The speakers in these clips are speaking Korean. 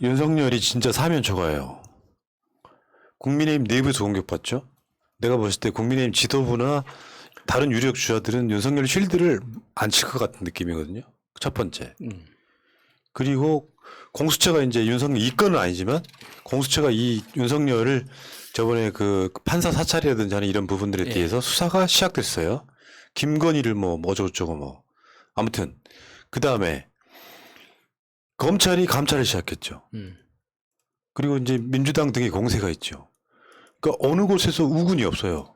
윤석열이 진짜 사면 초과예요. 국민의힘 내부에서 공격받죠. 내가 봤을 때 국민의힘 지도부나 다른 유력 주자들은 윤석열 쉴드를 안 칠 것 같은 느낌이거든요. 첫 번째. 그리고 공수처가 이제 윤석열 이건은 아니지만 공수처가 이 윤석열을 저번에 그 판사 사찰이라든지 하는 이런 부분들에 대해서 수사가 시작됐어요. 김건희를 뭐 어쩌고저쩌고 뭐 아무튼 그 다음에 검찰이 감찰을 시작했죠. 그리고 이제 민주당 등의 공세가 있죠. 그러니까 어느 곳에서 우군이 없어요.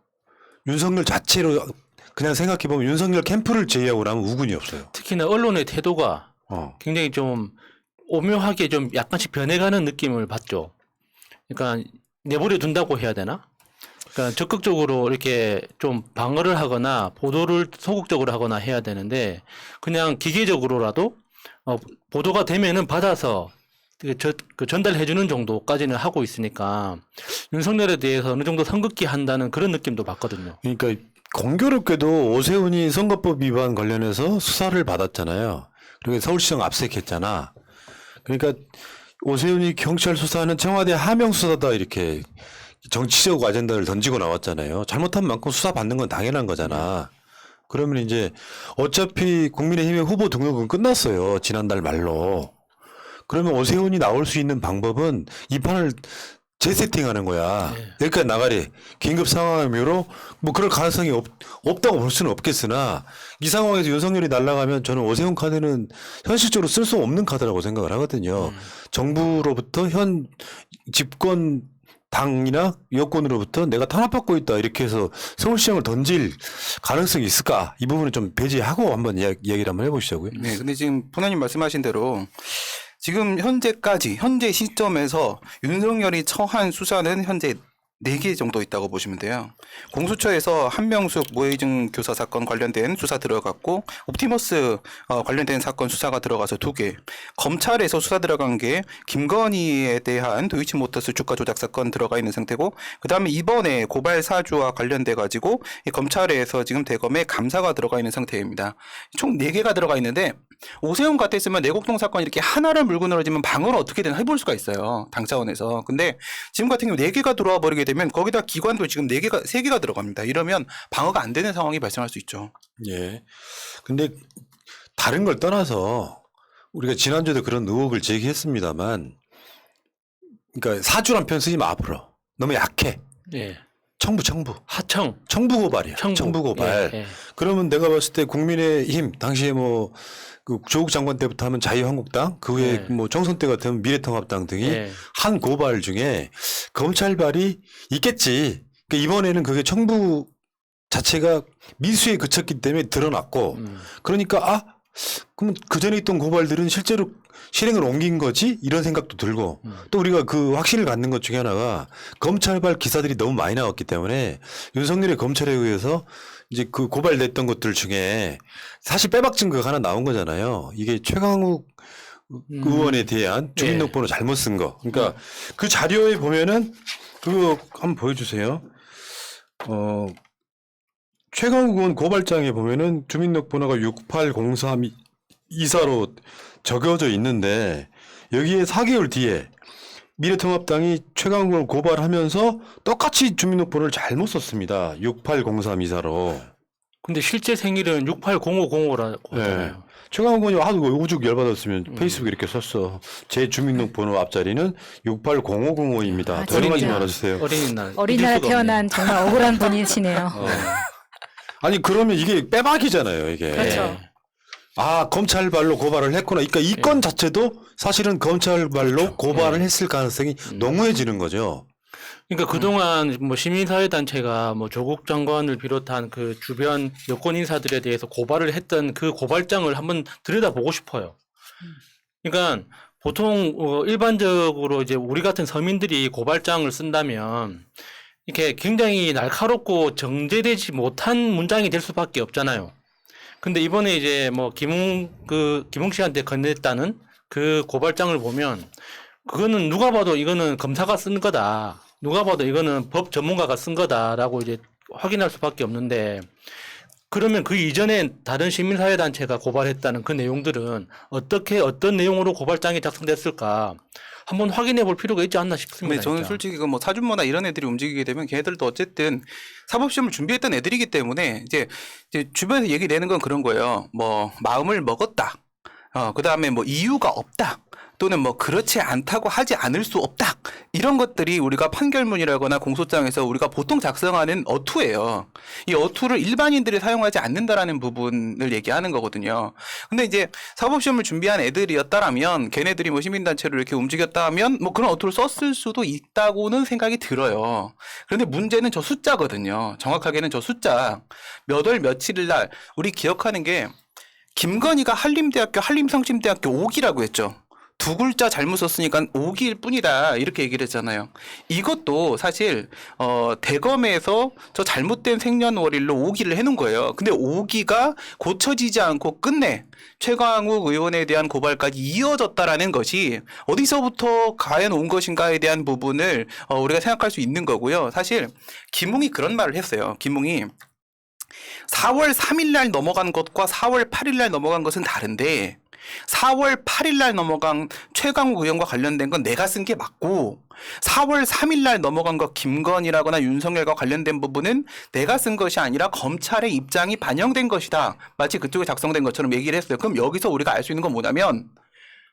윤석열 자체로 그냥 생각해보면 윤석열 캠프를 제외하고 나면 우군이 없어요. 특히나 언론의 태도가 굉장히 좀 오묘하게 좀 약간씩 변해가는 느낌을 받죠. 그러니까 내버려 둔다고 해야 되나? 그러니까 적극적으로 이렇게 좀 방어를 하거나 보도를 소극적으로 하거나 해야 되는데 그냥 기계적으로라도 보도가 되면은 받아서 그 전달해주는 정도까지는 하고 있으니까 윤석열에 대해서 어느 정도 선긋기 한다는 그런 느낌도 받거든요. 그러니까 공교롭게도 오세훈이 선거법 위반 관련해서 수사를 받았잖아요. 그리고 서울시장 압색했잖아. 그러니까 오세훈이 경찰 수사는 청와대 하명 수사다 이렇게 정치적 아젠다를 던지고 나왔잖아요. 잘못한 만큼 수사 받는 건 당연한 거잖아. 그러면 이제 어차피 국민의힘의 후보 등록은 끝났어요. 지난달 말로. 그러면 오세훈이 나올 수 있는 방법은 이 판을 재세팅하는 거야. 여기까지 나가리. 긴급 상황이므로 뭐 그럴 가능성이 없다고 볼 수는 없겠으나 이 상황에서 윤석열이 날아가면 저는 오세훈 카드는 현실적으로 쓸 수 없는 카드라고 생각을 하거든요. 정부로부터 현 집권 당이나 여권으로부터 내가 탄압받고 있다 이렇게 해서 서울시장을 던질 가능성이 있을까? 이 부분은 좀 배제하고 한번 이야기를 한번 해보시자고요. 네, 근데 지금 포나님 말씀하신 대로 지금 현재 시점에서 윤석열이 처한 수사는 현재 4개 정도 있다고 보시면 돼요. 공수처에서 한명숙 모해증 교사 사건 관련된 수사 들어갔고 옵티머스 관련된 사건 수사가 들어가서 2개. 검찰에서 수사 들어간 게 김건희에 대한 도이치모터스 주가 조작 사건 들어가 있는 상태고 그다음에 이번에 고발 사주와 관련돼 가지고 검찰에서 지금 대검에 감사가 들어가 있는 상태입니다. 총 4개가 들어가 있는데 오세훈 같았으면 내곡동 사건 이렇게 하나를 물고 늘어지면 방어를 어떻게든 해볼 수가 있어요. 당 차원에서. 근데 지금 같은 경우 4개가 들어와 버리게 되면 거기다 기관도 지금 3개가 들어갑니다. 이러면 방어가 안 되는 상황이 발생할 수 있죠. 예. 근데 다른 걸 떠나서 우리가 지난주에도 그런 의혹을 제기했습니다만 그러니까 사주란 표현 쓰지 마 앞으로. 너무 약해. 예. 청부. 청부 고발이야. 청부 고발. 예. 그러면 내가 봤을 때 국민의힘 당시에 뭐 그 조국 장관 때부터 하면 자유한국당 그 후에 뭐 총선 때 같으면 미래통합당 등이 한 고발 중에 검찰발이 있겠지. 그러니까 이번에는 그게 청부 자체가 미수에 그쳤기 때문에 드러났고 그러니까 그럼 그 전에 있던 고발들은 실제로 실행을 옮긴 거지? 이런 생각도 들고 또 우리가 그 확신을 갖는 것 중에 하나가 검찰발 기사들이 너무 많이 나왔기 때문에 윤석열의 검찰에 의해서 이제 그 고발됐던 것들 중에 사실 빼박 증거가 하나 나온 거잖아요. 이게 최강욱 의원에 대한 주민등록번호 잘못 쓴 거. 그러니까 그 자료에 보면은 그거 한번 보여주세요. 최강욱 의원 고발장에 보면은 주민등록번호가 680324로 적혀져 있는데 여기에 4개월 뒤에 미래통합당이 최강욱 의원을 고발하면서 똑같이 주민등록번호를 잘못 썼습니다. 680324로. 근데 실제 생일은 680505라고 하잖아요. 최강욱 의원이 하도 오죽 열받았으면 페이스북에 이렇게 썼어. 제 주민등록번호 앞자리는 680505입니다. 더 이상 하지 말아주세요. 어린이날 태어난 정말 억울한 분이시네요. 아니 그러면 이게 빼박이잖아요. 이게. 그렇죠. 검찰발로 고발을 했구나. 그러니까 이 건 자체도 사실은 검찰발로 고발을 했을 가능성이 농후해지는 거죠. 그러니까 그동안 뭐 시민사회단체가 뭐 조국 장관을 비롯한 그 주변 여권 인사들에 대해서 고발을 했던 그 고발장을 한번 들여다보고 싶어요. 그러니까 보통 일반적으로 이제 우리 같은 서민들이 고발장을 쓴다면 이렇게 굉장히 날카롭고 정제되지 못한 문장이 될 수밖에 없잖아요. 근데 이번에 이제 뭐 김웅 씨한테 건넸다는 그 고발장을 보면 그거는 누가 봐도 이거는 검사가 쓴 거다. 누가 봐도 이거는 법 전문가가 쓴 거다라고 이제 확인할 수밖에 없는데 그러면 그 이전에 다른 시민사회단체가 고발했다는 그 내용들은 어떤 내용으로 고발장이 작성됐을까 한번 확인해 볼 필요가 있지 않나 싶습니다. 근데 저는 진짜. 솔직히 그 뭐 사준모나 이런 애들이 움직이게 되면 걔네들도 어쨌든 사법시험을 준비했던 애들이기 때문에 이제 주변에서 얘기 내는 건 그런 거예요. 뭐 마음을 먹었다. 그다음에 뭐 이유가 없다. 또는 뭐 그렇지 않다고 하지 않을 수 없다. 이런 것들이 우리가 판결문이라거나 공소장에서 우리가 보통 작성하는 어투예요. 이 어투를 일반인들이 사용하지 않는다라는 부분을 얘기하는 거거든요. 근데 이제 사법시험을 준비한 애들이었다라면 걔네들이 뭐 시민단체로 이렇게 움직였다 하면 뭐 그런 어투를 썼을 수도 있다고는 생각이 들어요. 그런데 문제는 저 숫자거든요. 정확하게는 저 숫자. 몇 월 며칠일 날 우리 기억하는 게 김건희가 한림대학교 한림성심대학교 5기라고 했죠. 두 글자 잘못 썼으니까 5기일 뿐이다 이렇게 얘기를 했잖아요. 이것도 사실 대검에서 저 잘못된 생년월일로 5기를 해놓은 거예요. 근데 5기가 고쳐지지 않고 끝내 최광욱 의원에 대한 고발까지 이어졌다라는 것이 어디서부터 과연 온 것인가에 대한 부분을 우리가 생각할 수 있는 거고요. 사실 김웅이 그런 말을 했어요. 김웅이 4월 3일 날 넘어간 것과 4월 8일 날 넘어간 것은 다른데 4월 8일 날 넘어간 최강욱 의원과 관련된 건 내가 쓴 게 맞고 4월 3일 날 넘어간 것 김건희라거나 윤석열과 관련된 부분은 내가 쓴 것이 아니라 검찰의 입장이 반영된 것이다. 마치 그쪽에 작성된 것처럼 얘기를 했어요. 그럼 여기서 우리가 알 수 있는 건 뭐냐면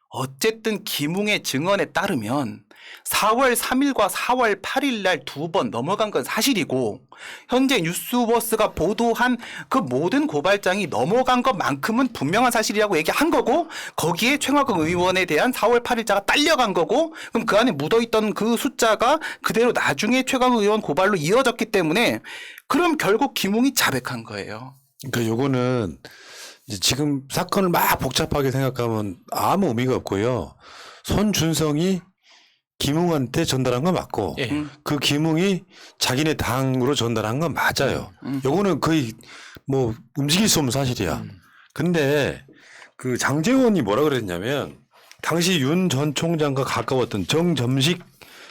어쨌든 김웅의 증언에 따르면 4월 3일과 4월 8일 날 두 번 넘어간 건 사실이고 현재 뉴스버스가 보도한 그 모든 고발장이 넘어간 것만큼은 분명한 사실이라고 얘기한 거고 거기에 최광욱 의원에 대한 4월 8일자가 딸려간 거고 그럼 그 안에 묻어있던 그 숫자가 그대로 나중에 최광욱 의원 고발로 이어졌기 때문에 그럼 결국 김웅이 자백한 거예요. 그러니까 요거는 이제 지금 사건을 막 복잡하게 생각하면 아무 의미가 없고요. 손준성이 김웅한테 전달한 건 맞고 예. 그 김웅이 자기네 당으로 전달한 건 맞아요. 요거는 거의 뭐 움직일 수 없는 사실이야. 근데 그 장제원이 뭐라 그랬냐면 당시 윤 전 총장과 가까웠던 정점식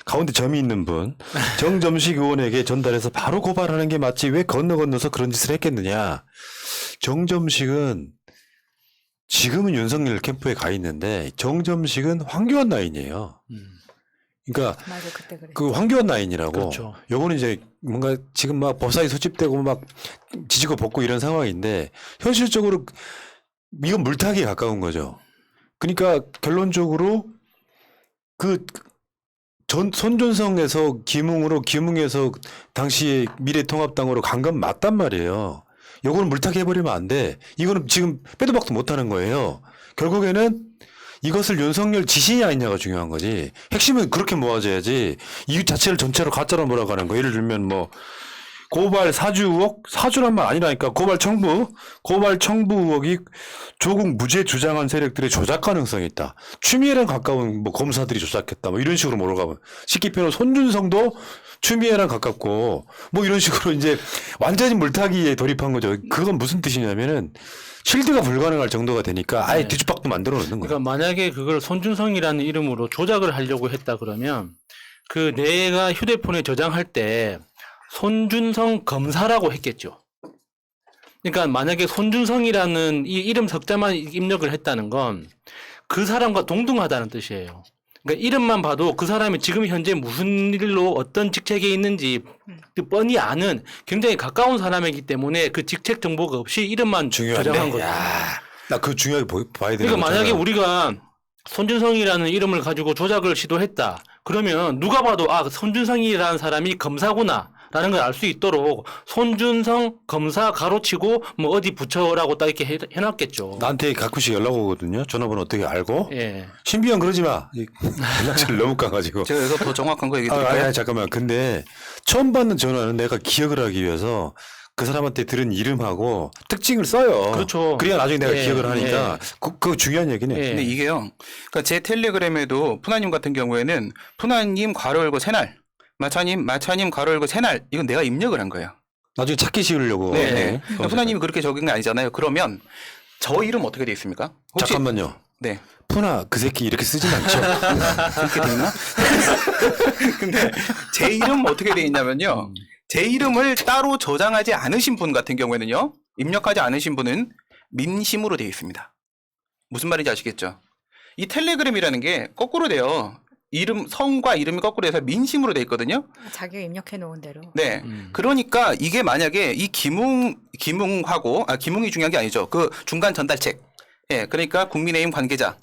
가운데 점이 있는 분 정점식 의원에게 전달해서 바로 고발하는 게 맞지 왜 건너서 그런 짓을 했겠느냐. 정점식은 지금은 윤석열 캠프에 가 있는데 정점식은 황교안 라인이에요. 그러니까 맞아, 그때 그래. 그 황교안 라인이라고. 그렇죠. 요거는 이제 뭔가 지금 막 법사위 소집되고 막 지지고 볶고 이런 상황인데 현실적으로 이건 물타기에 가까운 거죠. 그러니까 결론적으로 그 손준성에서 김웅에서 당시 미래통합당으로 간 건 맞단 말이에요. 요거는 물타기 해버리면 안 돼. 이거는 지금 빼도 박도 못하는 거예요. 결국에는 이것을 윤석열 지시냐 아니냐가 중요한 거지. 핵심은 그렇게 모아져야지. 이 자체를 전체로 가짜로 몰아가는 거. 예를 들면 뭐 고발 사주 의혹, 사주란 말 아니라니까. 고발 청부 의혹이 조국 무죄 주장한 세력들의 조작 가능성이 있다. 추미애랑 가까운 뭐 검사들이 조작했다. 뭐 이런 식으로 몰아가면 쉽게 표현 손준성도 추미애랑 가깝고 뭐 이런 식으로 이제 완전히 물타기에 돌입한 거죠. 그건 무슨 뜻이냐면은 실드가 불가능할 정도가 되니까 아예 네. 뒤죽박도 만들어 놓는 거예요. 그러니까 만약에 그걸 손준성이라는 이름으로 조작을 하려고 했다 그러면 그 내가 휴대폰에 저장할 때 손준성 검사라고 했겠죠. 그러니까 만약에 손준성이라는 이 이름 석자만 입력을 했다는 건 그 사람과 동등하다는 뜻이에요. 그러니까 이름만 봐도 그 사람이 지금 현재 무슨 일로 어떤 직책에 있는지 뻔히 아는 굉장히 가까운 사람이기 때문에 그 직책 정보가 없이 이름만 저장한 거죠. 나 그거 중요하게 봐야 되는 그러니까 만약에 거잖아요. 우리가 손준성이라는 이름을 가지고 조작을 시도했다. 그러면 누가 봐도 아 손준성이라는 사람이 검사구나. 라는 걸 알 수 있도록 손준성 검사 가로치고 뭐 어디 부처라고 딱 이렇게 해놨겠죠. 나한테 가끔씩 연락 오거든요. 전화번호 어떻게 알고? 예. 신비한 그러지 마. 연락처를 너무 까가지고. 제가 여기서 더 정확한 거 얘기 드릴까요? 아니, 잠깐만. 근데 처음 받는 전화는 내가 기억을 하기 위해서 그 사람한테 들은 이름하고 특징을 써요. 그렇죠. 그래야 나중에 내가 예, 기억을 하니까 예. 그거 중요한 얘기네. 예. 근데 이게요. 그러니까 제 텔레그램에도 푸나님 같은 경우에는 푸나님 괄호 열고 새날, 마차님 괄호 열고 새날 이건 내가 입력을 한 거예요. 나중에 찾기 쉬우려고. 네. 푸나님이 그렇게 적은 게 아니잖아요. 그러면 저 이름 어떻게 돼 있습니까? 혹시 잠깐만요. 네. 푸나 그 새끼 이렇게 쓰진 않죠. 그렇게 돼 있나? 근데 제 이름 어떻게 돼 있냐면요. 제 이름을 따로 저장하지 않으신 분 같은 경우에는요. 입력하지 않으신 분은 민심으로 돼 있습니다. 무슨 말인지 아시겠죠? 이 텔레그램이라는 게 거꾸로 돼요. 이름 성과 이름이 거꾸로 해서 민심으로 돼 있거든요. 자기가 입력해 놓은 대로. 네. 그러니까 이게 만약에 이 기뭉하고 기뭉이 중요한 게 아니죠. 그 중간 전달책. 예. 그러니까 국민의힘 관계자.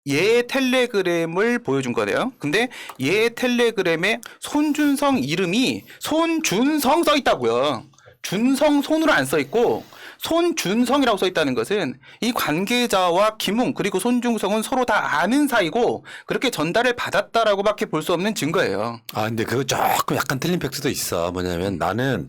얘 텔레그램을 보여준 거네요. 근데 얘 텔레그램에 손준성 이름이 손준성 써 있다고요. 준성 손으로 안 써 있고 손준성이라고 써 있다는 것은 이 관계자와 김웅 그리고 손준성은 서로 다 아는 사이고 그렇게 전달을 받았다라고밖에 볼 수 없는 증거예요. 아, 근데 그거 조금 약간 틀린 팩트도 있어. 뭐냐면 나는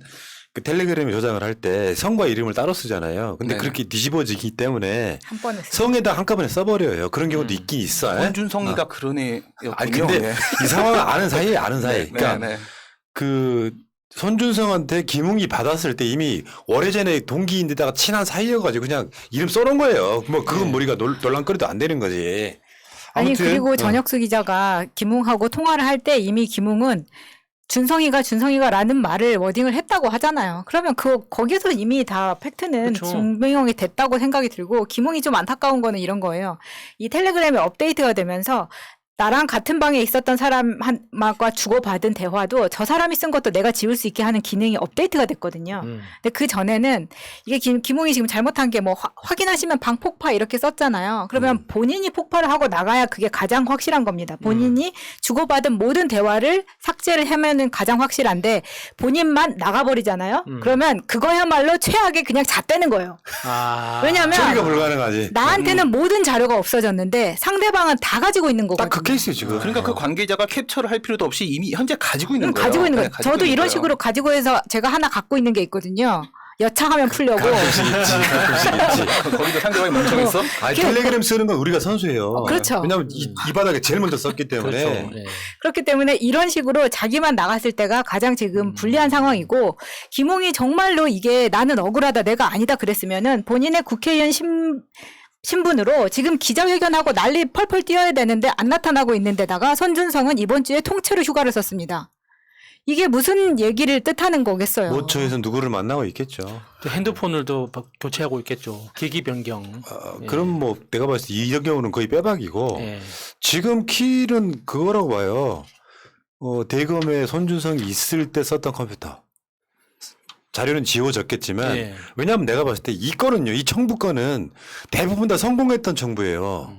그 텔레그램에 저장을 할 때 성과 이름을 따로 쓰잖아요. 근데 네. 그렇게 뒤집어지기 때문에 한 번에 쓰. 성에다 한꺼번에 써버려요. 그런 경우도 있긴 있어. 손준성이가 그런 애였군요. 아니 근데 네. 이 상황은 아는 사이에 아는 사이. 네, 그러니까 네. 그 손준성한테 김웅이 받았을 때 이미 오래전에 동기인데다가 친한 사이여가지고 그냥 이름 써놓은 거예요. 뭐 그건 우리가 논란거리도 안 되는 거지. 아니 아무튼, 그리고 전혁수 기자가 김웅하고 통화를 할 때 이미 김웅은 준성이가라는 말을 워딩을 했다고 하잖아요. 그러면 거기서 이미 다 팩트는 그쵸. 증명이 됐다고 생각이 들고 김웅이 좀 안타까운 거는 이런 거예요. 이 텔레그램이 업데이트가 되면서 나랑 같은 방에 있었던 사람과 주고받은 대화도 저 사람이 쓴 것도 내가 지울 수 있게 하는 기능이 업데이트가 됐거든요. 근데 그 전에는 이게 김웅이 지금 잘못한 게 뭐 확인하시면 방폭파 이렇게 썼잖아요. 그러면 본인이 폭발을 하고 나가야 그게 가장 확실한 겁니다. 본인이 주고받은 모든 대화를 삭제를 하면은 가장 확실한데 본인만 나가버리잖아요. 그러면 그거야말로 최악의 그냥 잣대는 거예요. 아. 처리가 왜냐하면 불가능하지. 나한테는 모든 자료가 없어졌는데 상대방은 다 가지고 있는 딱 거거든요. 그 케이스예요 지금. 그러니까 그 관계자가 캡처를 할 필요도 없이 이미 현재 가지고 있는 거예요. 가지고 있는 네, 거예요. 가지고 저도 있는 이런 거예요. 식으로 가지고 해서 제가 하나 갖고 있는 게 있거든요. 여차하면 풀려고. 가끔씩 있지. 거기도 상대방이 멍청했어? 아니, 텔레그램 쓰는 건 우리가 선수예요. 그렇죠. 왜냐하면 이 바닥에 제일 먼저 썼기 때문에. 그렇죠. 네. 그렇기 때문에 이런 식으로 자기만 나갔을 때가 가장 지금 불리한 상황이고 김웅이 정말로 이게 나는 억울하다 내가 아니다 그랬으면은 본인의 국회의원 신분으로 지금 기자회견하고 난리 펄펄 뛰어야 되는데 안 나타나고 있는데다가 손준성은 이번 주에 통째로 휴가를 썼습니다. 이게 무슨 얘기를 뜻하는 거겠어요. 모처에서 누구를 만나고 있겠죠. 또 핸드폰을도 교체하고 있겠죠. 기기 변경. 예. 그럼 뭐 내가 봤을 때 이 경우는 거의 빼박이고 예. 지금 킬은 그거라고 봐요. 대검에 손준성이 있을 때 썼던 컴퓨터. 자료는 지워졌겠지만 예. 왜냐하면 내가 봤을 때 이 건은요. 이 청부 건은 대부분 다 성공했던 청부예요.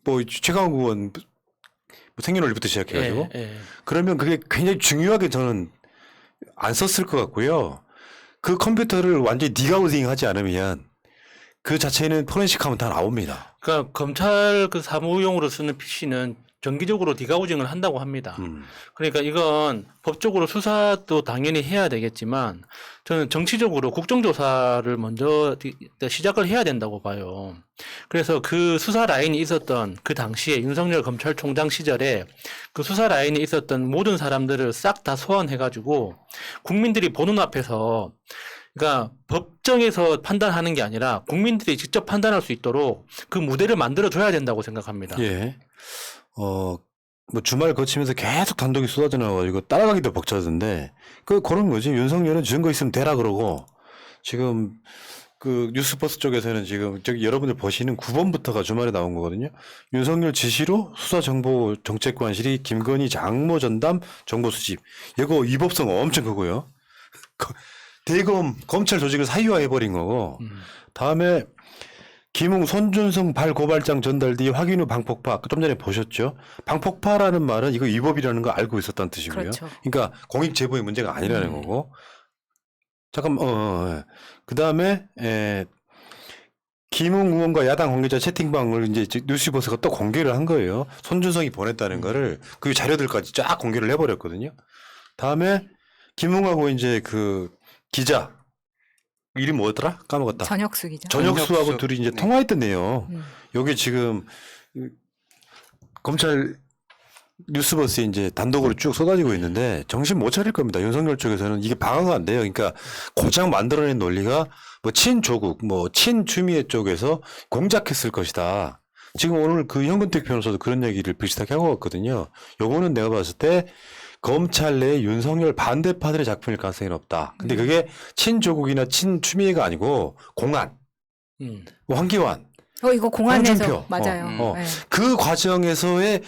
뭐 최강욱 의원 생년월일부터 시작해가지고 예. 예. 그러면 그게 굉장히 중요하게 저는 안 썼을 것 같고요. 그 컴퓨터를 완전히 디가우징 하지 않으면 그 자체는 포렌식 하면 다 나옵니다. 그러니까 검찰 그 사무용으로 쓰는 PC는 정기적으로 디가우징을 한다고 합니다. 그러니까 이건 법적으로 수사도 당연히 해야 되겠지만 저는 정치적으로 국정조사를 먼저 시작을 해야 된다고 봐요. 그래서 그 수사 라인이 있었던 그 당시에 윤석열 검찰총장 시절에 그 수사 라인이 있었던 모든 사람들을 싹 다 소환해가지고 국민들이 보는 앞에서 그러니까 법정에서 판단하는 게 아니라 국민들이 직접 판단할 수 있도록 그 무대를 만들어줘야 된다고 생각합니다. 예. 뭐 주말 거치면서 계속 단독이 쏟아져 나와가지고 따라가기도 벅차던데 그런 거지. 윤석열은 증거 있으면 대라 그러고 지금 그 뉴스버스 쪽에서는 지금 저기 여러분들 보시는 9번부터가 주말에 나온 거거든요. 윤석열 지시로 수사정보정책관실이 김건희 장모 전담 정보 수집. 이거 위법성 엄청 크고요. 대검 검찰 조직을 사유화해버린 거고 다음에 김웅 손준성 발고발장 전달 뒤 확인 후 방폭파. 좀 전에 보셨죠? 방폭파라는 말은 이거 위법이라는 거 알고 있었다는 뜻이고요. 그렇죠. 그러니까 공익 제보의 문제가 아니라는 거고. 잠깐만. 그다음에 김웅 의원과 야당 관계자 채팅방을 이제 뉴스버스가 또 공개를 한 거예요. 손준성이 보냈다는 거를 그 자료들까지 쫙 공개를 해버렸거든요. 다음에 김웅하고 이제 그 기자 이름 뭐였더라? 까먹었다. 전혁수 기자. 전혁수하고 전혁수. 둘이 이제 네. 통화했던 내용. 여기 지금 검찰 뉴스버스에 이제 단독으로 쭉 쏟아지고 있는데 정신 못 차릴 겁니다. 윤석열 쪽에서는 이게 방어가 안 돼요. 그러니까 고장 만들어낸 논리가 뭐 친조국, 뭐 친추미애 쪽에서 공작했을 것이다. 지금 오늘 그 현근택 변호사도 그런 얘기를 비슷하게 하고 왔거든요. 요거는 내가 봤을 때 검찰 내 윤석열 반대파들의 작품일 가능성이 높다. 근데 그게 친조국이나 친추미애가 아니고 공안, 뭐 황교안 이거 공안에서 홍준표. 맞아요. 네. 그 과정에서의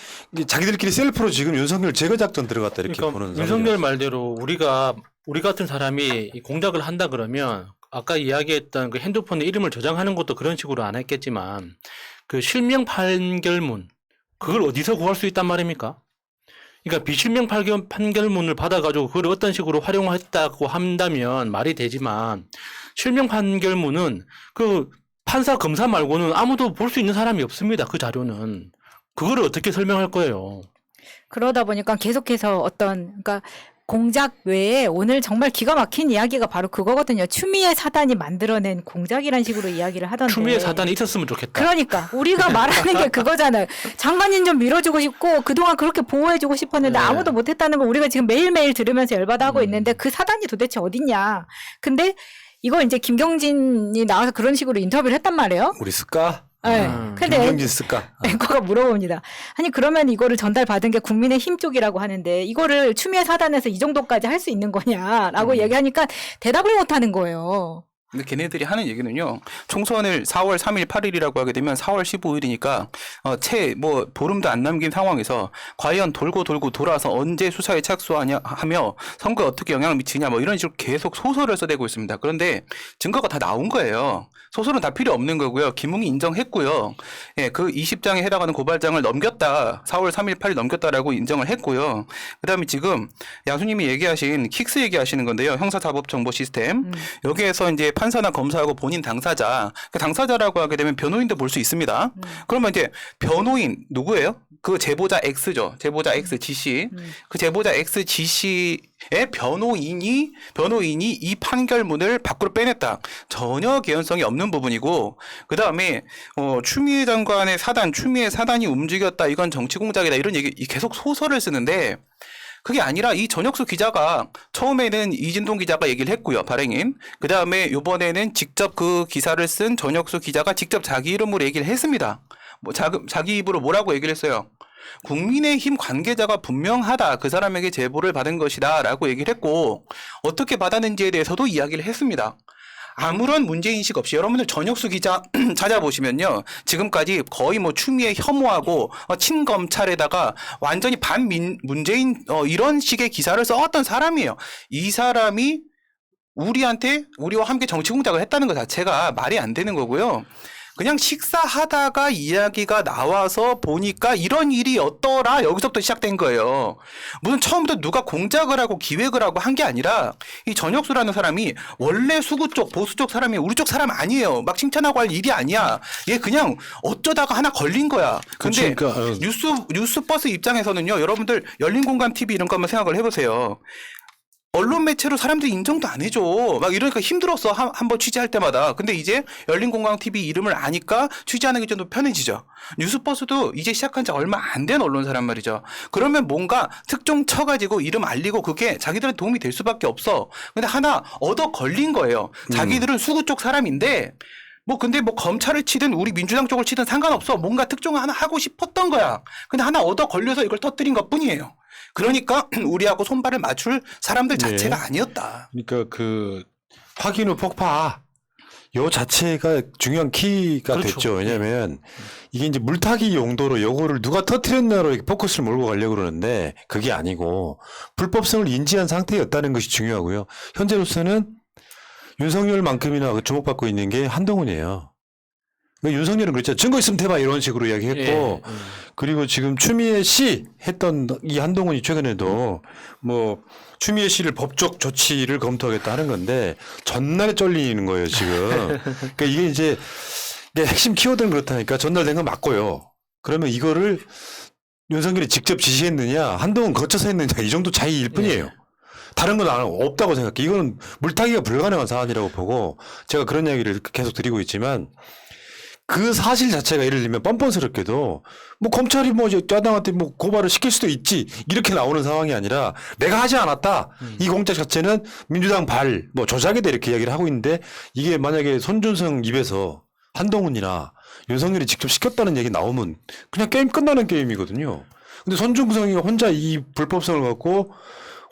자기들끼리 셀프로 지금 윤석열 제거 작전 들어갔다 이렇게 그러니까 보는 윤석열 말대로 우리 같은 사람이 이 공작을 한다 그러면 아까 이야기했던 그 핸드폰에 이름을 저장하는 것도 그런 식으로 안 했겠지만 그 실명 판결문 그걸 어디서 구할 수 있단 말입니까? 그러니까 비실명 판결문을 받아가지고 그걸 어떤 식으로 활용했다고 한다면 말이 되지만 실명 판결문은 그 판사 검사 말고는 아무도 볼 수 있는 사람이 없습니다. 그 자료는 그거를 어떻게 설명할 거예요? 그러다 보니까 계속해서 그러니까 공작 외에 오늘 정말 기가 막힌 이야기가 바로 그거거든요. 추미애 사단이 만들어낸 공작이란 식으로 이야기를 하던데. 추미애 사단이 있었으면 좋겠다. 그러니까 우리가 말하는 게 그거잖아요. 장관님 좀 밀어주고 싶고 그동안 그렇게 보호해주고 싶었는데 네. 아무도 못했다는 거 우리가 지금 매일매일 들으면서 열받아 하고 있는데 그 사단이 도대체 어딨냐. 근데 이걸 이제 김경진이 나와서 그런 식으로 인터뷰를 했단 말이에요. 우리 쓸까? 네. 근데 김경진 쓸까? 앵커가 물어봅니다. 아니 그러면 이거를 전달받은 게 국민의힘 쪽이라고 하는데 이거를 추미애 사단에서 이 정도까지 할 수 있는 거냐라고 얘기하니까 대답을 못 하는 거예요. 근데 걔네들이 하는 얘기는요. 총선을 4월 3일, 8일이라고 하게 되면 4월 15일이니까 채 보름도 안 남긴 상황에서 과연 돌고 돌아서 언제 수사에 착수하냐 하며 선거에 어떻게 영향을 미치냐 이런 식으로 계속 소설을 써대고 있습니다. 그런데 증거가 다 나온 거예요. 소설은 다 필요 없는 거고요. 김웅이 인정했고요. 예, 그 20장에 해당하는 고발장을 넘겼다. 4월 3일, 8일 넘겼다라고 인정을 했고요. 그다음에 지금 야수님이 얘기하신 킥스 얘기하시는 건데요. 형사사법정보 시스템. 여기에서 이제 판사나 검사하고 본인 당사자, 그 당사자라고 하게 되면 변호인도 볼 수 있습니다. 그러면 이제 변호인 누구예요? 그 제보자 X죠. 제보자 X G씨. 그 제보자 X G씨의 변호인이 이 판결문을 밖으로 빼냈다. 전혀 개연성이 없는 부분이고, 그 다음에 추미애 장관의 추미애 사단이 움직였다. 이건 정치 공작이다. 이런 얘기 계속 소설을 쓰는데. 그게 아니라 이 전혁수 기자가 처음에는 이진동 기자가 얘기를 했고요. 발행인. 그 다음에 요번에는 직접 그 기사를 쓴 전혁수 기자가 직접 자기 이름으로 얘기를 했습니다. 자기 입으로 뭐라고 얘기를 했어요? 국민의힘 관계자가 분명하다. 그 사람에게 제보를 받은 것이다. 라고 얘기를 했고 어떻게 받았는지에 대해서도 이야기를 했습니다. 아무런 문제인식 없이 여러분들 전혁수 기자 찾아보시면요. 지금까지 거의 추미애 혐오하고 친검찰에다가 완전히 문재인 이런 식의 기사를 써왔던 사람이에요. 이 사람이 우리와 함께 정치 공작을 했다는 것 자체가 말이 안 되는 거고요. 그냥 식사하다가 이야기가 나와서 보니까 이런 일이 어떠라 여기서부터 시작된 거예요. 무슨 처음부터 누가 공작을 하고 기획을 하고 한 게 아니라 이 전혁수라는 사람이 원래 수구 쪽 보수 쪽 사람이 우리 쪽 사람 아니에요. 막 칭찬하고 할 일이 아니야. 얘 그냥 어쩌다가 하나 걸린 거야. 근데 그러니까, 뉴스버스 입장에서는요. 여러분들 열린공감 TV 이런 거 한번 생각을 해보세요. 언론 매체로 사람들이 인정도 안 해줘. 막 이러니까 힘들었어. 한번 취재할 때마다. 근데 이제 열린공감TV 이름을 아니까 취재하는 게 좀 더 편해지죠. 뉴스버스도 이제 시작한 지 얼마 안 된 언론사란 말이죠. 그러면 뭔가 특종 쳐가지고 이름 알리고 그게 자기들한테 도움이 될 수밖에 없어. 근데 하나 얻어 걸린 거예요. 자기들은 수구 쪽 사람인데 근데 검찰을 치든 우리 민주당 쪽을 치든 상관없어. 뭔가 특종을 하나 하고 싶었던 거야. 근데 하나 얻어 걸려서 이걸 터뜨린 것 뿐이에요. 그러니까 우리하고 손발을 맞출 사람들 자체가 아니었다. 그러니까 그 확인 후 폭파 요 자체가 중요한 키가 그렇죠. 됐죠. 왜냐하면 이게 이제 물타기 용도로 요거를 누가 터뜨렸나로 이렇게 포커스를 몰고 가려고 그러는데 그게 아니고 불법성을 인지한 상태였다는 것이 중요하고요. 현재로서는 윤석열만큼이나 주목받고 있는 게 한동훈이에요. 그러니까 윤석열은 그랬죠. 증거 있으면 대봐 이런 식으로 이야기했고 그리고 지금 추미애 씨 했던 이 한동훈이 최근에도 추미애 씨를 법적 조치를 검토하겠다 하는 건데 전날에 쩔리는 거예요 지금. 그러니까 이게 이제 핵심 키워드는 그렇다니까 전달된 건 맞고요. 그러면 이거를 윤석열이 직접 지시했느냐 한동훈 거쳐서 했느냐 이 정도 차이일 뿐이에요. 다른 건 없다고 생각해. 이거는 물타기가 불가능한 사안이라고 보고 제가 그런 이야기를 계속 드리고 있지만 그 사실 자체가 예를 들면 뻔뻔스럽게도 검찰이 야당한테 고발을 시킬 수도 있지 이렇게 나오는 상황이 아니라 내가 하지 않았다. 이 공작 자체는 민주당 조작이다 이렇게 이야기를 하고 있는데 이게 만약에 손준성 입에서 한동훈이나 윤석열이 직접 시켰다는 얘기 나오면 그냥 게임 끝나는 게임이거든요. 근데 손준성이 혼자 이 불법성을 갖고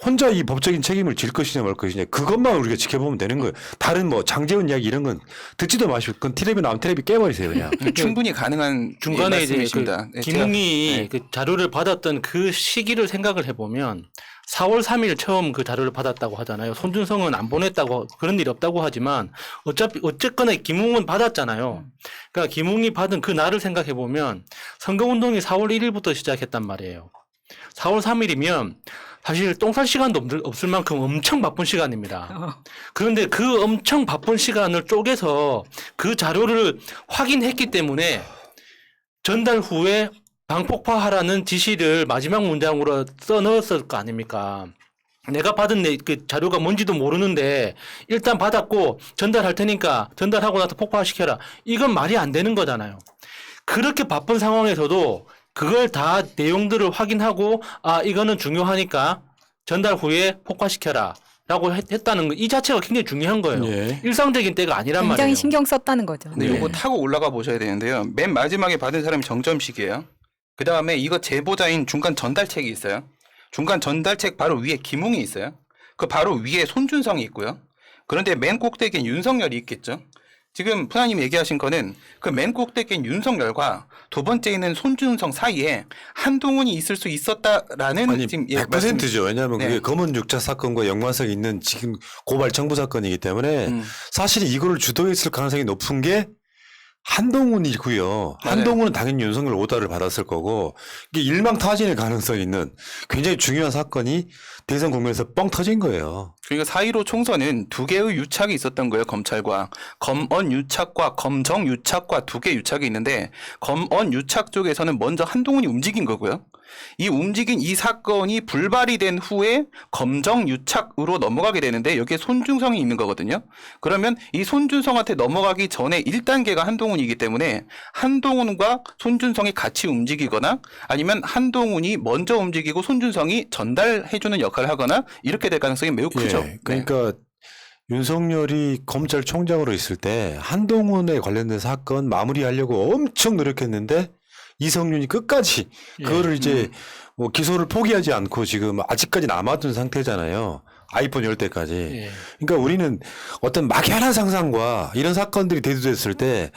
혼자 이 법적인 책임을 질 것이냐 말 것이냐 그것만 우리가 지켜보면 되는 거예요. 다른 뭐 장재원 이야기 이런 건 듣지도 마시고 그건 텔레비 나오면 텔레비 깨버리세요 그냥. 충분히 가능한 중간에 이제 말씀이십니다. 그 김웅이 그 자료를 받았던 그 시기를 생각을 해보면 4월 3일 처음 그 자료를 받았다고 하잖아요. 손준성은 안 보냈다고 그런 일이 없다고 하지만 어쨌거나 김웅은 받았잖아요. 그러니까 김웅이 받은 그 날을 생각해 보면 선거운동이 4월 1일부터 시작했단 말이에요. 4월 3일이면 사실 똥 쌀 시간도 없을 만큼 엄청 바쁜 시간입니다. 그런데 그 엄청 바쁜 시간을 쪼개서 그 자료를 확인했기 때문에 전달 후에 방폭파하라는 지시를 마지막 문장으로 써넣었을 거 아닙니까? 내가 받은 그 자료가 뭔지도 모르는데 일단 받았고 전달할 테니까 전달하고 나서 폭파시켜라. 이건 말이 안 되는 거잖아요. 그렇게 바쁜 상황에서도 그걸 다 내용들을 확인하고 아 이거는 중요하니까 전달 후에 폭파시켜라. 라고 했다는 거 이 자체가 굉장히 중요한 거예요. 예. 일상적인 때가 아니란 굉장히 말이에요. 신경 썼다는 거죠. 근데 네. 요거 타고 올라가 보셔야 되는데요. 맨 마지막에 받은 사람이 정점식이에요. 그 다음에 이거 제보자인 중간 전달책이 있어요. 중간 전달책 바로 위에 김웅이 있어요. 그 바로 위에 손준성이 있고요. 그런데 맨 꼭대기엔 윤석열이 있겠죠. 지금 푸나님 얘기하신 거는 그 맨 꼭대기엔 윤석열과 두 번째 있는 손준성 사이에 한동훈이 있을 수 있었다라는 아니 지금 100%죠. 왜냐하면 네. 그게 검은 육자 사건과 연관성이 있는 지금 고발 청부 사건이기 때문에 사실 이거를 주도했을 가능성이 높은 게 한동훈이고요. 맞아요. 한동훈은 당연히 윤석열 오다를 받았을 거고 이게 일망타진의 가능성이 있는 굉장히 중요한 사건이 대선 국면에서 뻥 터진 거예요. 그러니까 4.15 총선은 두 개의 유착이 있었던 거예요. 검찰과 검언 유착과 검정 유착과 두 개의 유착이 있는데 검언 유착 쪽에서는 먼저 한동훈이 움직인 거고요. 이 움직인 이 사건이 불발이 된 후에 검정 유착으로 넘어가게 되는데 여기에 손준성이 있는 거거든요. 그러면 이 손준성한테 넘어가기 전에 1단계가 한동훈이기 때문에 한동훈과 손준성이 같이 움직이거나 아니면 한동훈이 먼저 움직이고 손준성이 전달해주는 역할을 하거나 이렇게 될 가능성이 매우 크죠. 예, 그러니까 윤석열이 검찰총장으로 있을 때 한동훈에 관련된 사건 마무리하려고 엄청 노력했는데 이성윤이 끝까지 그거를 이제 뭐 기소를 포기하지 않고 지금 아직까지 남아둔 상태잖아요. 아이폰 열 때까지. 예. 그러니까 우리는 어떤 막연한 상상과 이런 사건들이 대두됐을 때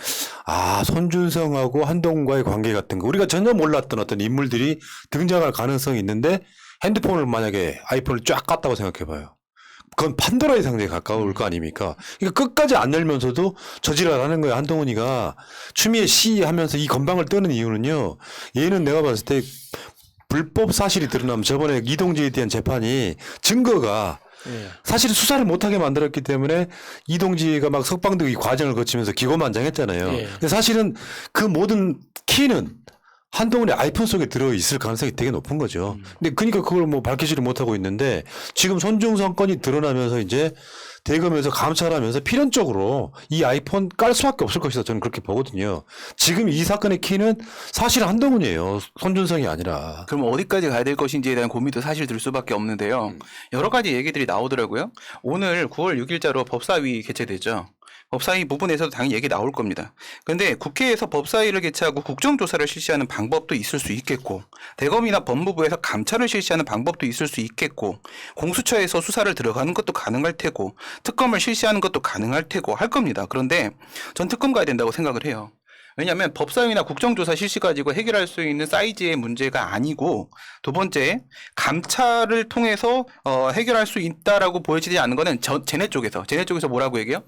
아, 손준성하고 한동훈과의 관계 같은 거 우리가 전혀 몰랐던 어떤 인물들이 등장할 가능성이 있는데 핸드폰을 만약에 아이폰을 쫙 깠다고 생각해 봐요. 그건 판도라의 상자에 가까울 거 아닙니까? 그러니까 끝까지 안 열면서도 저지랄 하는 거예요. 한동훈이가 추미애 씨 하면서 이 건방을 떠는 이유는요. 얘는 내가 봤을 때 불법 사실이 드러나면 저번에 이동재에 대한 재판이 증거가 예. 사실은 수사를 못하게 만들었기 때문에 이동지가 막 석방되고 이 과정을 거치면서 기고만장했잖아요. 예. 근데 사실은 그 모든 키는 한동훈의 아이폰 속에 들어있을 가능성이 되게 높은 거죠. 근데 그러니까 그걸 뭐 밝히지를 못하고 있는데 지금 손준성 건이 드러나면서 이제 대검에서 감찰하면서 필연적으로 이 아이폰 깔 수밖에 없을 것이다. 저는 그렇게 보거든요. 지금 이 사건의 키는 사실 한동훈이에요. 손준성이 아니라. 그럼 어디까지 가야 될 것인지에 대한 고민도 사실 들 수밖에 없는데요. 여러 가지 얘기들이 나오더라고요. 오늘 9월 6일자로 법사위 개최되죠. 법사위 부분에서도 당연히 얘기 나올 겁니다. 그런데 국회에서 법사위를 개최하고 국정조사를 실시하는 방법도 있을 수 있겠고 대검이나 법무부에서 감찰을 실시하는 방법도 있을 수 있겠고 공수처에서 수사를 들어가는 것도 가능할 테고 특검을 실시하는 것도 가능할 테고 할 겁니다. 그런데 전 특검 가야 된다고 생각을 해요. 왜냐하면 법사위나 국정조사 실시 가지고 해결할 수 있는 사이즈의 문제가 아니고 두 번째 감찰을 통해서 해결할 수 있다라고 보여지지 않는 거는 쟤네 쪽에서 뭐라고 얘기해요?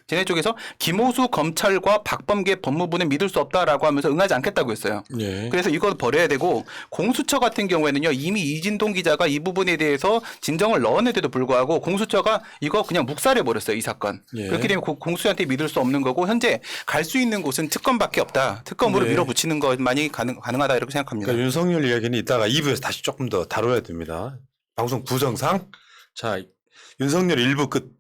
쟤네 쪽에서 김호수 검찰과 박범계 법무부는 믿을 수 없다라고 하면서 응하지 않겠다고 했어요. 예. 그래서 이걸 버려야 되고 공수처 같은 경우에는요 이미 이진동 기자가 이 부분에 대해서 진정을 넣어내도 불구하고 공수처가 이거 그냥 묵살해 버렸어요 이 사건. 예. 그렇게 되면 공수처한테 믿을 수 없는 거고 현재 갈 수 있는 곳은 특검밖에 없다. 특검으로 예. 밀어붙이는 것만이 가능하다 이렇게 생각합니다. 그러니까 윤석열 이야기는 이따가 2부에서 다시 조금 더 다뤄야 됩니다. 방송 구성상. 자, 윤석열 1부 끝.